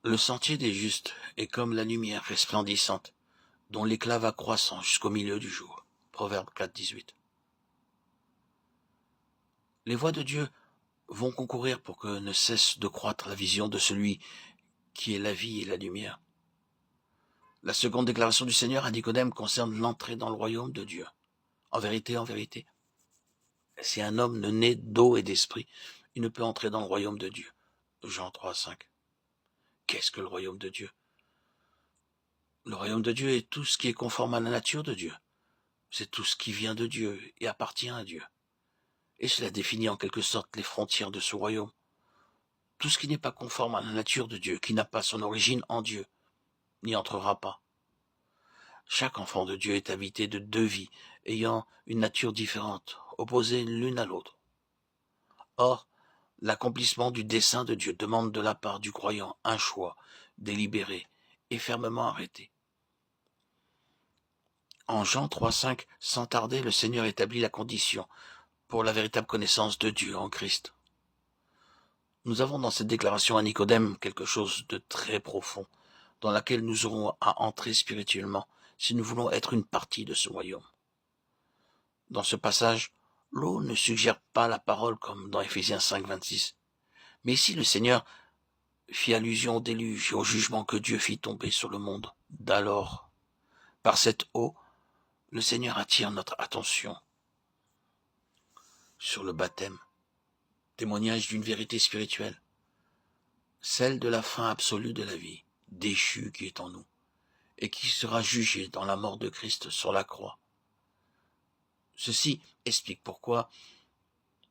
Le sentier des justes est comme la lumière resplendissante, dont l'éclat va croissant jusqu'au milieu du jour. Proverbe 4, 18. Les voies de Dieu vont concourir pour que ne cesse de croître la vision de celui qui est la vie et la lumière. La seconde déclaration du Seigneur à Nicodème concerne l'entrée dans le royaume de Dieu. En vérité, si un homme ne naît d'eau et d'esprit, il ne peut entrer dans le royaume de Dieu. Jean 3, 5. Qu'est-ce que le royaume de Dieu? Le royaume de Dieu est tout ce qui est conforme à la nature de Dieu. C'est tout ce qui vient de Dieu et appartient à Dieu. Et cela définit en quelque sorte les frontières de ce royaume. Tout ce qui n'est pas conforme à la nature de Dieu, qui n'a pas son origine en Dieu, n'y entrera pas. Chaque enfant de Dieu est habité de deux vies, ayant une nature différente, opposées l'une à l'autre. Or, l'accomplissement du dessein de Dieu demande de la part du croyant un choix délibéré et fermement arrêté. En Jean 3,5, sans tarder, le Seigneur établit la condition pour la véritable connaissance de Dieu en Christ. Nous avons dans cette déclaration à Nicodème quelque chose de très profond, dans laquelle nous aurons à entrer spirituellement si nous voulons être une partie de ce royaume. Dans ce passage, l'eau ne suggère pas la parole comme dans Éphésiens 5, 26. Mais ici, le Seigneur fit allusion au déluge et au jugement que Dieu fit tomber sur le monde d'alors. Par cette eau, le Seigneur attire notre attention sur le baptême, témoignage d'une vérité spirituelle, celle de la fin absolue de la vie, déchue qui est en nous, et qui sera jugée dans la mort de Christ sur la croix. Ceci explique pourquoi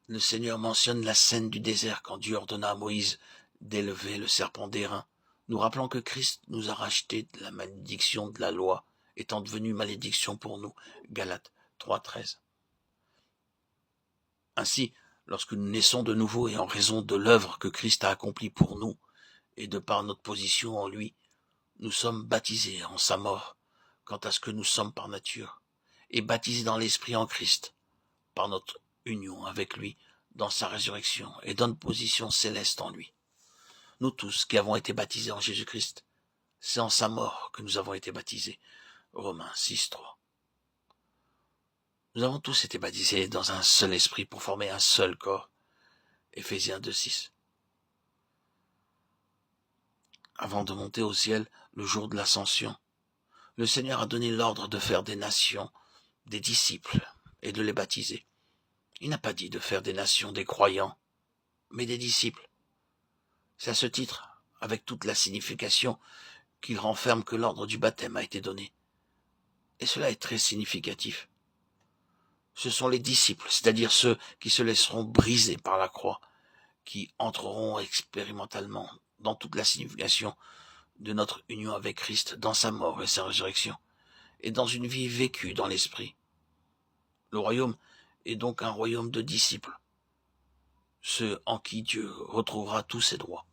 le Seigneur mentionne la scène du désert quand Dieu ordonna à Moïse d'élever le serpent d'airain, nous rappelant que Christ nous a rachetés de la malédiction de la loi, étant devenu malédiction pour nous. Galates 3, 13. Ainsi, lorsque nous naissons de nouveau et en raison de l'œuvre que Christ a accomplie pour nous, et de par notre position en lui, nous sommes baptisés en sa mort, quant à ce que nous sommes par nature, et baptisés dans l'Esprit en Christ, par notre union avec lui, dans sa résurrection et dans notre position céleste en lui. Nous tous qui avons été baptisés en Jésus-Christ, c'est en sa mort que nous avons été baptisés. Romains 6, 3. Nous avons tous été baptisés dans un seul esprit pour former un seul corps. Éphésiens 2, 6. Avant de monter au ciel, le jour de l'ascension, le Seigneur a donné l'ordre de faire des nations, des disciples, et de les baptiser. Il n'a pas dit de faire des nations des croyants, mais des disciples. C'est à ce titre, avec toute la signification, qu'il renferme que l'ordre du baptême a été donné. Et cela est très significatif. Ce sont les disciples, c'est-à-dire ceux qui se laisseront briser par la croix, qui entreront expérimentalement dans toute la signification de notre union avec Christ, dans sa mort et sa résurrection, et dans une vie vécue dans l'esprit. Le royaume est donc un royaume de disciples, ceux en qui Dieu retrouvera tous ses droits.